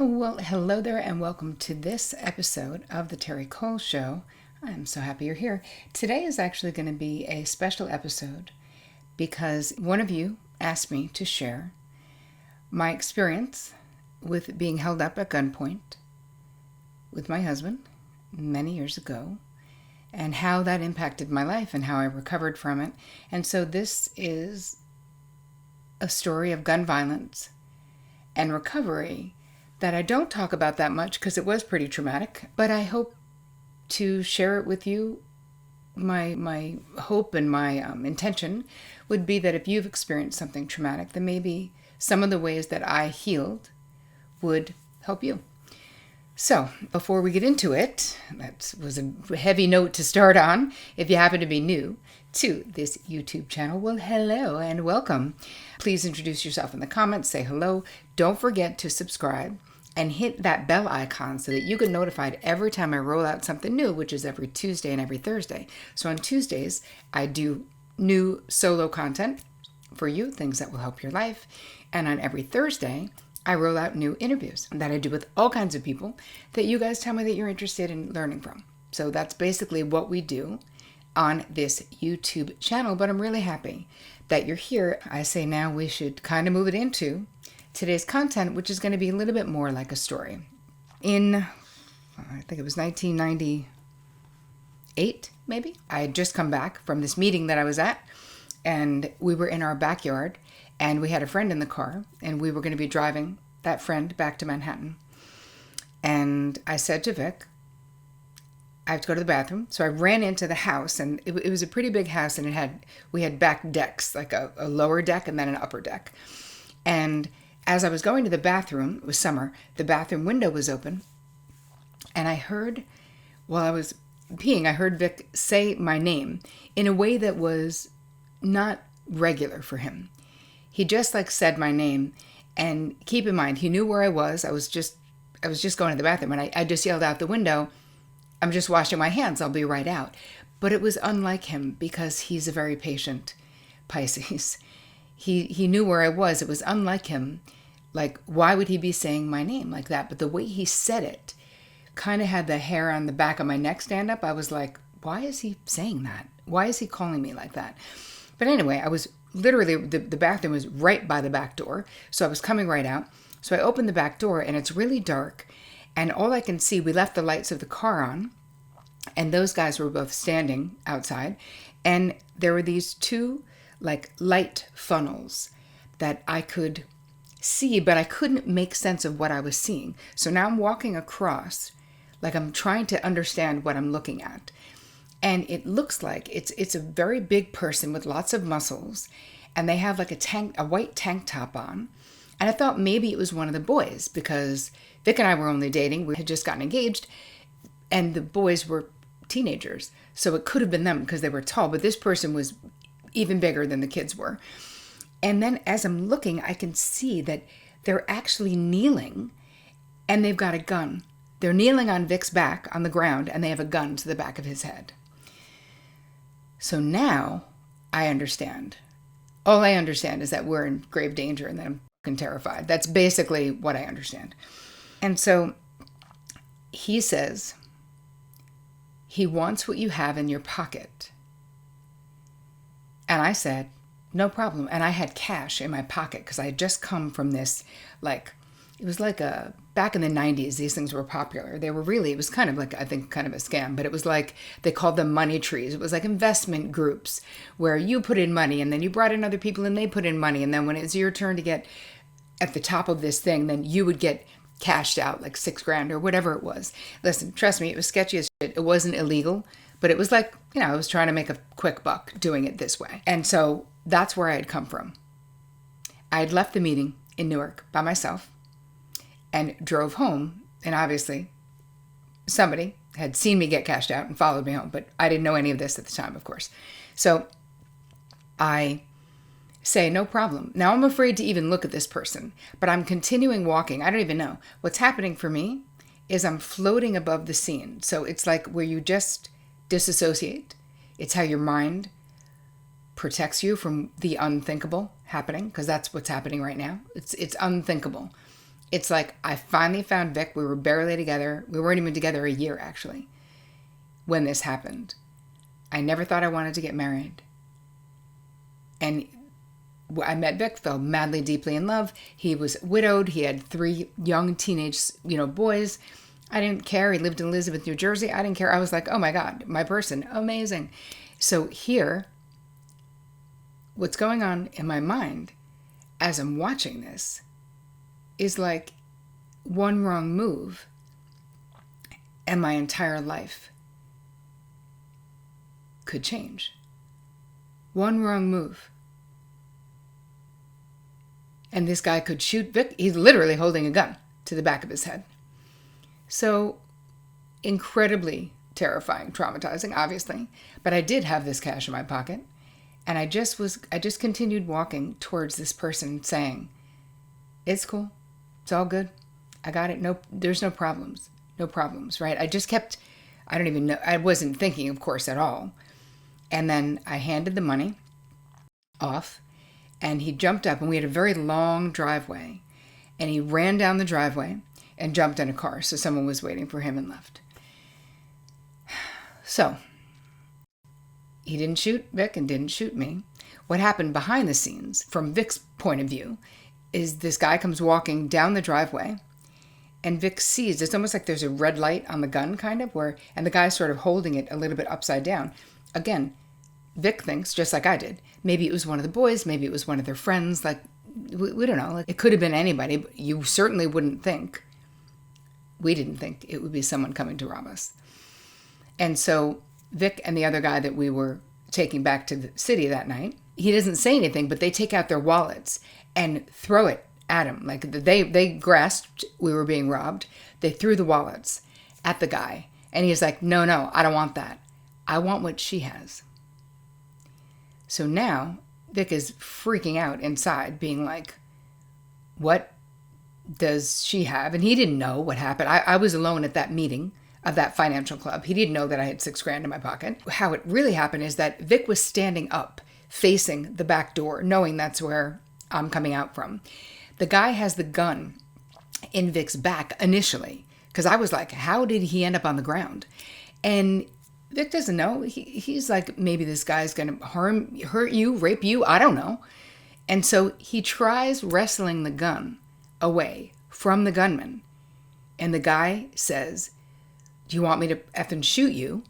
Well, hello there, and welcome to this episode of the Terri Cole Show. I'm so happy you're here. Today is actually going to be a special episode because one of you asked me to share my experience with being held up at gunpoint with my husband many years ago and how that impacted my life and how I recovered from it. And so this is a story of gun violence and recovery that I don't talk about that much because it was pretty traumatic, but I hope to share it with you. My hope and my intention would be that if you've experienced something traumatic, then maybe some of the ways that I healed would help you. So before we get into it, that was a heavy note to start on. If you happen to be new to this YouTube channel, well, hello and welcome. Please introduce yourself in the comments, say hello. Don't forget to subscribe and hit that bell icon so that you get notified every time I roll out something new, which is every Tuesday and every Thursday. So on Tuesdays, I do new solo content for you, things that will help your life. And on every Thursday, I roll out new interviews that I do with all kinds of people that you guys tell me that you're interested in learning from. So that's basically what we do on this YouTube channel, but I'm really happy that you're here. I say now we should kind of move it into today's content, which is going to be a little bit more like a story. In, I think it was 1998, maybe, I had just come back from this meeting that I was at, and we were in our backyard, and we had a friend in the car, and we were going to be driving that friend back to Manhattan. And I said to Vic, I have to go to the bathroom. So I ran into the house, and it was a pretty big house, and we had back decks, like a lower deck and then an upper deck. And as I was going to the bathroom, it was summer, the bathroom window was open, and I heard, while I was peeing, I heard Vic say my name in a way that was not regular for him. He just said my name, and keep in mind, he knew where I was. I was just going to the bathroom, and I just yelled out the window, I'm just washing my hands, I'll be right out. But it was unlike him because he's a very patient Pisces. He knew where I was. It was unlike him. Like, why would he be saying my name like that? But the way he said it kind of had the hair on the back of my neck stand up. I was like, why is he saying that? Why is he calling me like that? But anyway, I was literally, the bathroom was right by the back door. So I was coming right out. So I opened the back door, and it's really dark. And all I can see, we left the lights of the car on, and those guys were both standing outside. And there were these two light funnels that I could see, but I couldn't make sense of what I was seeing. So now I'm walking across, I'm trying to understand what I'm looking at. And it looks like it's a very big person with lots of muscles, and they have a white tank top on. And I thought maybe it was one of the boys because Vic and I were only dating. We had just gotten engaged, and the boys were teenagers. So it could have been them because they were tall, but this person was even bigger than the kids were. And then as I'm looking, I can see that they're actually kneeling, and they've got a gun. They're kneeling on Vic's back on the ground, and they have a gun to the back of his head. So now I understand. All I understand is that we're in grave danger and that I'm fucking terrified. That's basically what I understand. And so he says he wants what you have in your pocket. And I said, no problem. And I had cash in my pocket because I had just come from this, it was back in the 90s, these things were popular. It was kind of I think kind of a scam, but it was they called them money trees. It was investment groups where you put in money and then you brought in other people and they put in money. And then when it's your turn to get at the top of this thing, then you would get cashed out $6,000 or whatever it was. Listen, trust me, it was sketchy as shit. It wasn't illegal, but it was I was trying to make a quick buck doing it this way. And so that's where I had come from. I had left the meeting in Newark by myself and drove home. And obviously somebody had seen me get cashed out and followed me home, but I didn't know any of this at the time, of course. So I say, no problem. Now I'm afraid to even look at this person, but I'm continuing walking. I don't even know. What's happening for me is I'm floating above the scene. So it's where you just disassociate. It's how your mind protects you from the unthinkable happening, because that's what's happening right now. It's unthinkable. It's like I finally found Vic. We were barely together. We weren't even together a year, actually, when this happened. I never thought I wanted to get married. And I met Vic, fell madly, deeply in love. He was widowed. He had 3 young teenage, boys. I didn't care. He lived in Elizabeth, New Jersey. I didn't care. I was like, oh my God, my person, amazing. So here, what's going on in my mind as I'm watching this is like one wrong move and my entire life could change. One wrong move. And this guy could shoot Vic. He's literally holding a gun to the back of his head. So incredibly terrifying, traumatizing, obviously. But I did have this cash in my pocket. And I just continued walking towards this person saying, it's cool. It's all good. I got it. No, there's no problems. No problems, right? I just kept, I don't even know. I wasn't thinking, of course, at all. And then I handed the money off. And he jumped up, and we had a very long driveway. And he ran down the driveway and jumped in a car. So someone was waiting for him and left. So he didn't shoot Vic and didn't shoot me. What happened behind the scenes, from Vic's point of view, is this guy comes walking down the driveway. And Vic sees, it's almost like there's a red light on the gun, kind of, and the guy's sort of holding it a little bit upside down. Again, Vic thinks, just like I did, maybe it was one of the boys, maybe it was one of their friends, like, we don't know. Like, it could have been anybody, but you certainly wouldn't think, we didn't think it would be someone coming to rob us. And so Vic and the other guy that we were taking back to the city that night, he doesn't say anything, but they take out their wallets and throw it at him. Like, they grasped we were being robbed. They threw the wallets at the guy. And he's like, no, I don't want that. I want what she has. So now Vic is freaking out inside, being like, what does she have? And he didn't know what happened. I was alone at that meeting of that financial club. He didn't know that I had $6,000 in my pocket. How it really happened is that Vic was standing up, facing the back door, knowing that's where I'm coming out from. The guy has the gun in Vic's back initially, because I was like, how did he end up on the ground? And Vic doesn't know. He's like, maybe this guy's going to hurt you, rape you. I don't know. And so he tries wrestling the gun away from the gunman. And the guy says, do you want me to effing shoot you?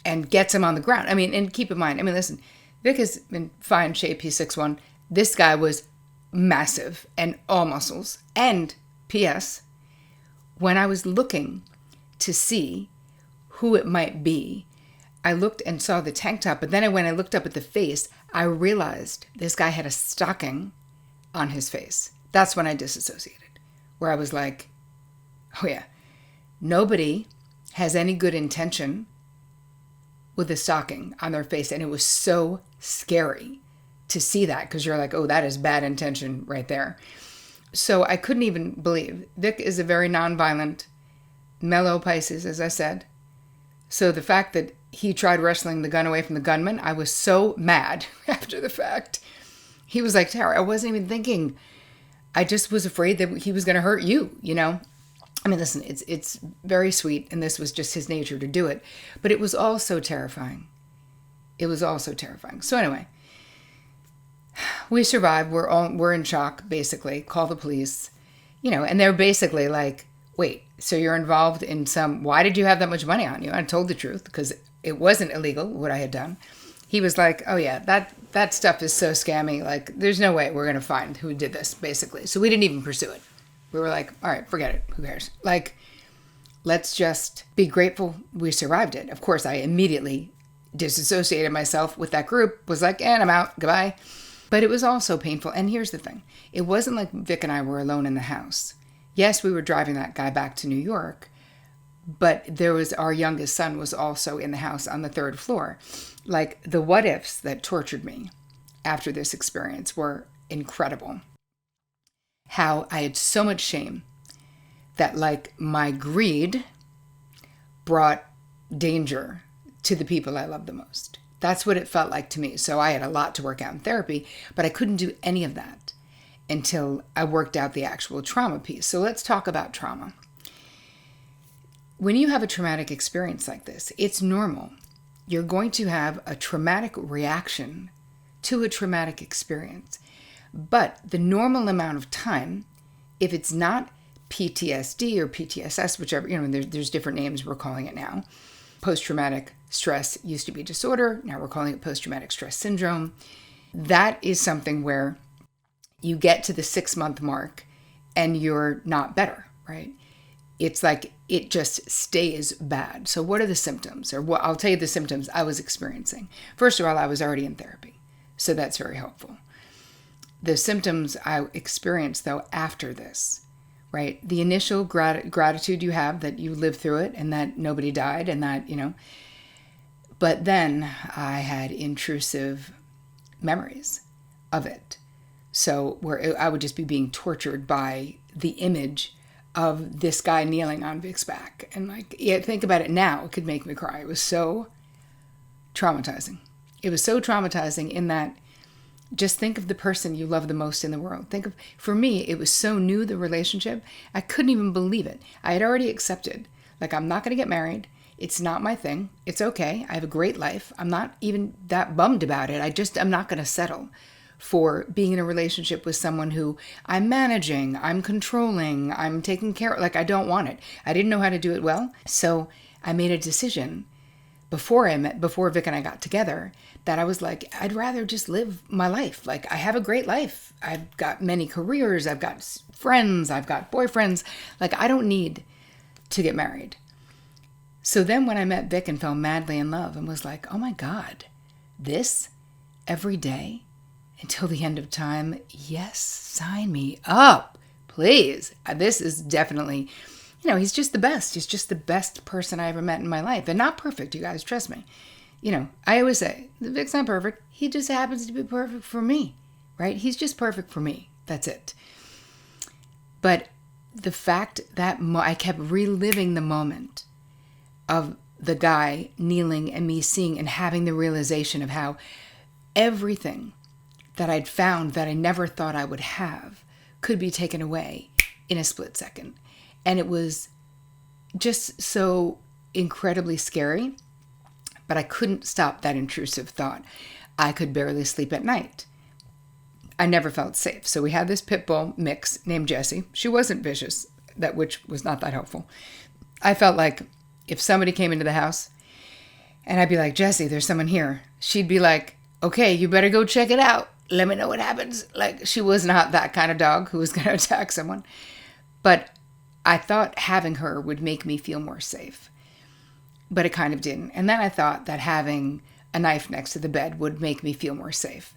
And gets him on the ground. I mean, and keep in mind, listen, Vic is in fine shape. He's 6'1". This guy was massive and all muscles. And P.S., when I was looking to see who it might be, I looked and saw the tank top, but then when I looked up at the face, I realized this guy had a stocking on his face. That's when I disassociated, where I was like, oh yeah, nobody has any good intention with a stocking on their face. And it was so scary to see that, because you're like, oh, that is bad intention right there. So I couldn't even believe. Vic is a very nonviolent, mellow Pisces, as I said. So the fact that he tried wrestling the gun away from the gunman, I was so mad after the fact. He was like, Terri, I wasn't even thinking. I just was afraid that he was going to hurt you, Listen, it's very sweet, and this was just his nature to do it. But it was also terrifying. So anyway, we survived. We're in shock, basically. Call the police, and they're basically like, wait, so you're involved in why did you have that much money on you? I told the truth, because it wasn't illegal, what I had done. He was like, oh yeah, that stuff is so scammy. Like, there's no way we're going to find who did this, basically. So we didn't even pursue it. We were like, all right, forget it. Who cares? Like, let's just be grateful we survived it. Of course, I immediately disassociated myself with that group, was like, and I'm out, goodbye. But it was also painful. And here's the thing. It wasn't like Vic and I were alone in the house. Yes, we were driving that guy back to New York, but our youngest son was also in the house on the 3rd floor. Like, the what ifs that tortured me after this experience were incredible. How I had so much shame that, like, my greed brought danger to the people I love the most. That's what it felt like to me. So I had a lot to work out in therapy, but I couldn't do any of that until I worked out the actual trauma piece. So let's talk about trauma. When you have a traumatic experience like this, it's normal. You're going to have a traumatic reaction to a traumatic experience. But the normal amount of time, if it's not PTSD or PTSS, whichever, there's different names we're calling it now. Post-traumatic stress used to be disorder. Now we're calling it post-traumatic stress syndrome. That is something where you get to the 6-month mark and you're not better, right? It's like it just stays bad. So what are the symptoms? I'll tell you the symptoms I was experiencing. First of all, I was already in therapy, so that's very helpful. The symptoms I experienced, though, after this, right? The initial gratitude you have that you lived through it and that nobody died and that, But then I had intrusive memories of it. So where I would just be being tortured by the image of this guy kneeling on Vic's back. And think about it now, it could make me cry. It was so traumatizing. It was so traumatizing in that just think of the person you love the most in the world. For me, it was so new, the relationship, I couldn't even believe it. I had already accepted, I'm not going to get married. It's not my thing. It's okay. I have a great life. I'm not even that bummed about it. I'm not going to settle for being in a relationship with someone who I'm managing, I'm controlling, I'm taking care of. I don't want it. I didn't know how to do it well. So I made a decision before Vic and I got together, that I was like, I'd rather just live my life. I have a great life. I've got many careers. I've got friends. I've got boyfriends. I don't need to get married. So then when I met Vic and fell madly in love and was like, oh my God, this every day until the end of time, yes, sign me up, please. This is definitely, he's just the best. He's just the best person I ever met in my life. And not perfect, you guys, trust me. I always say, Vic's not perfect. He just happens to be perfect for me, right? He's just perfect for me. That's it. But the fact that I kept reliving the moment of the guy kneeling and me seeing and having the realization of how everything that I'd found that I never thought I would have could be taken away in a split second. And it was just so incredibly scary, but I couldn't stop that intrusive thought. I could barely sleep at night. I never felt safe. So we had this pit bull mix named Jessie. She wasn't vicious, which was not that helpful. I felt like if somebody came into the house and I'd be like, Jessie, there's someone here. She'd be like, okay, you better go check it out. Let me know what happens. She was not that kind of dog who was going to attack someone. But I thought having her would make me feel more safe. But it kind of didn't. And then I thought that having a knife next to the bed would make me feel more safe.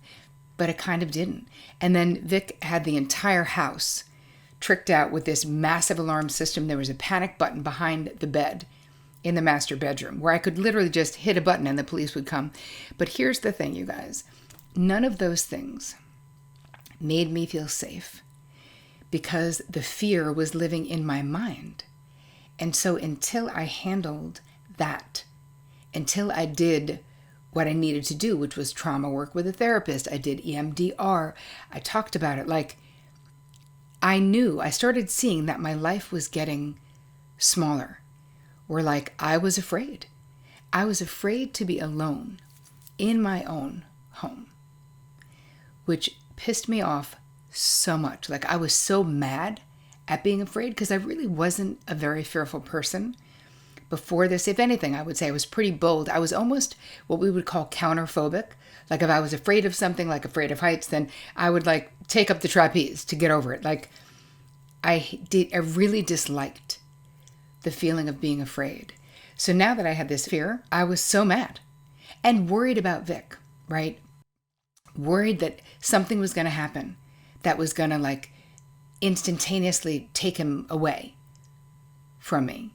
But it kind of didn't. And then Vic had the entire house tricked out with this massive alarm system. There was a panic button behind the bed in the master bedroom where I could literally just hit a button and the police would come. But here's the thing, you guys. None of those things made me feel safe because the fear was living in my mind. And so until I handled that, until I did what I needed to do, which was trauma work with a therapist, I did EMDR, I talked about it, I started seeing that my life was getting smaller, where I was afraid. I was afraid to be alone in my own home, which pissed me off so much. I was so mad at being afraid because I really wasn't a very fearful person before this. If anything, I would say I was pretty bold. I was almost what we would call counterphobic. If I was afraid of something, afraid of heights, then I would take up the trapeze to get over it. I really disliked the feeling of being afraid. So now that I had this fear, I was so mad and worried about Vic, right? Worried that something was going to happen that was going to instantaneously take him away from me.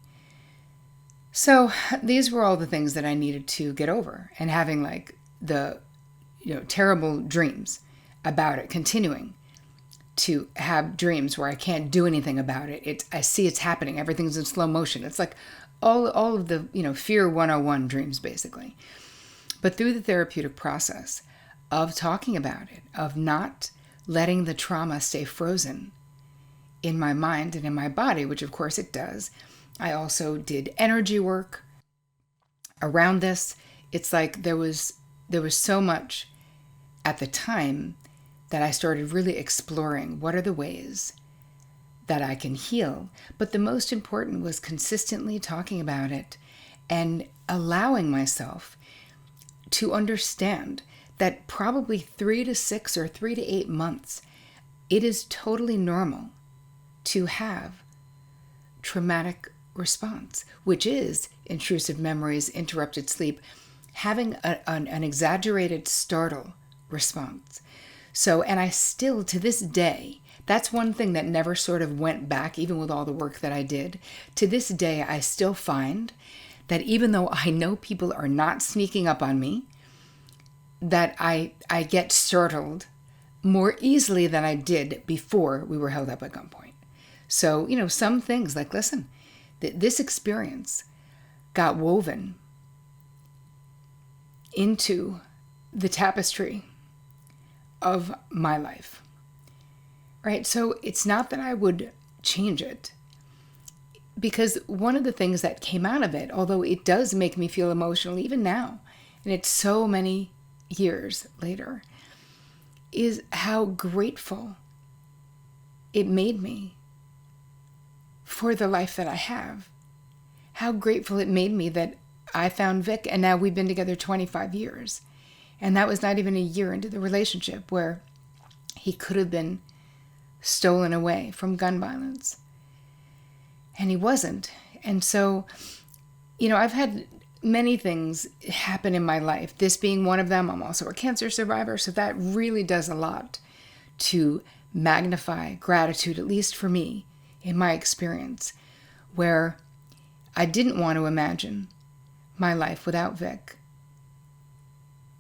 So these were all the things that I needed to get over, and having the terrible dreams about it, continuing to have dreams where I can't do anything about it. I see it's happening. Everything's in slow motion. It's all of the fear 101 dreams basically. But through the therapeutic process of talking about it, of not letting the trauma stay frozen in my mind and in my body, which of course it does. I also did energy work around this. It's like there was so much at the time that I started really exploring what are the ways that I can heal. But the most important was consistently talking about it and allowing myself to understand that probably 3 to 6 or 3 to 8 months, it is totally normal to have traumatic response, which is intrusive memories, interrupted sleep, having an exaggerated startle response. So, and I still, to this day, that's one thing that never sort of went back, even with all the work that I did. To this day, I still find that even though I know people are not sneaking up on me, that I get startled more easily than I did before we were held up at gunpoint. So, some things like, listen, this experience got woven into the tapestry of my life, right? So it's not that I would change it, because one of the things that came out of it, although it does make me feel emotional even now, and it's so many years later, is how grateful it made me for the life that I have. How grateful it made me that I found Vic, and now we've been together 25 years. And that was not even a year into the relationship, where he could have been stolen away from gun violence. And he wasn't. And so, I've had many things happen in my life, this being one of them. I'm also a cancer survivor, so that really does a lot to magnify gratitude, at least for me, in my experience, where I didn't want to imagine my life without Vic.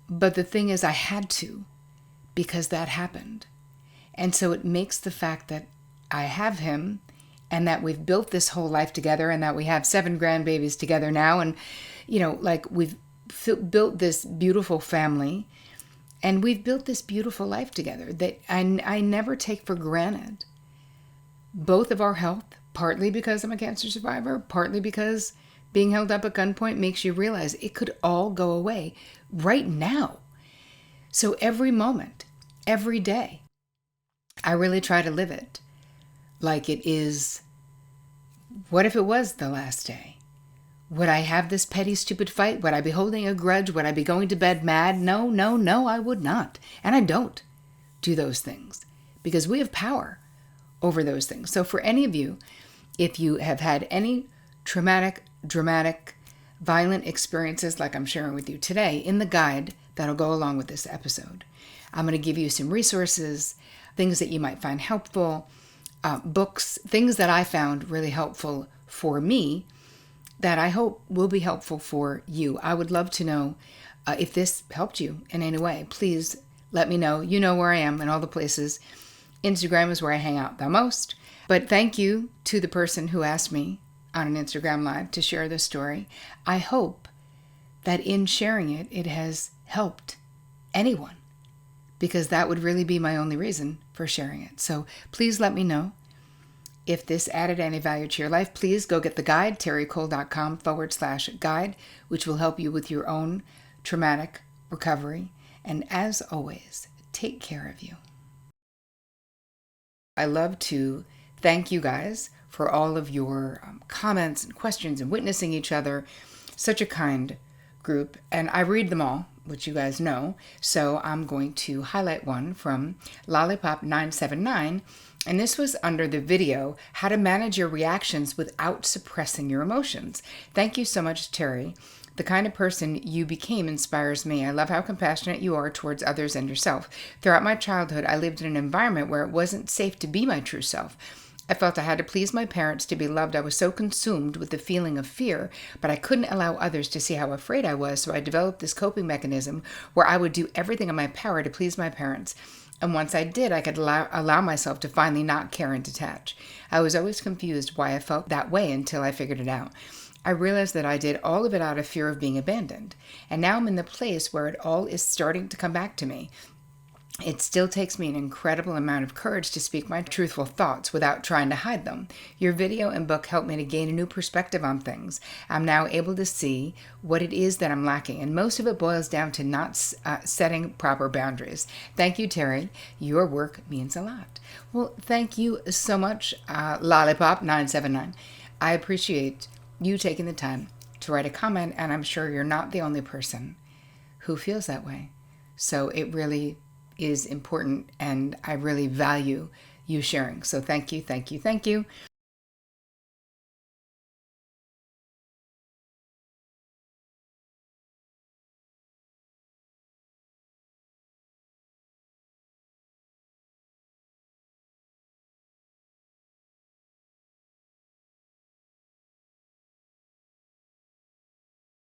But the thing is, I had to, because that happened. And so it makes the fact that I have him, and that we've built this whole life together, and that we have 7 grandbabies together now, and we've built this beautiful family, and we've built this beautiful life together that I never take for granted. Both of our health, partly because I'm a cancer survivor, partly because being held up at gunpoint makes you realize it could all go away right now. So every moment, every day, I really try to live it like it is. What if it was the last day? Would I have this petty, stupid fight? Would I be holding a grudge? Would I be going to bed mad? No, I would not. And I don't do those things, because we have power over those things. So for any of you, if you have had any traumatic, dramatic, violent experiences like I'm sharing with you today, in the guide that'll go along with this episode, I'm going to give you some resources, things that you might find helpful, books, things that I found really helpful for me that I hope will be helpful for you. I would love to know if this helped you in any way. Please let me know. You know where I am in all the places. Instagram is where I hang out the most. But thank you to the person who asked me on an Instagram Live to share this story. I hope that in sharing it, it has helped anyone, because that would really be my only reason for sharing it. So please let me know if this added any value to your life. Please go get the guide, terricole.com/guide, which will help you with your own traumatic recovery. And as always, take care of you. I love to thank you guys for all of your comments and questions and witnessing each other. Such a kind group. And I read them all, which you guys know. So I'm going to highlight one from Lollipop979. And this was under the video, How to Manage Your Reactions Without Suppressing Your Emotions. Thank you so much, Terri. The kind of person you became inspires me. I love how compassionate you are towards others and yourself. Throughout my childhood, I lived in an environment where it wasn't safe to be my true self. I felt I had to please my parents to be loved. I was so consumed with the feeling of fear, but I couldn't allow others to see how afraid I was, so I developed this coping mechanism where I would do everything in my power to please my parents. And once I did, I could allow myself to finally not care and detach. I was always confused why I felt that way until I figured it out. I realized that I did all of it out of fear of being abandoned. And now I'm in the place where it all is starting to come back to me. It still takes me an incredible amount of courage to speak my truthful thoughts without trying to hide them. Your video and book helped me to gain a new perspective on things. I'm now able to see what it is that I'm lacking, and most of it boils down to not setting proper boundaries. Thank you, Terri. Your work means a lot. Well, thank you so much, Lollipop979. I appreciate you taking the time to write a comment, and I'm sure you're not the only person who feels that way. So it really is important, and I really value you sharing. So thank you, thank you, thank you.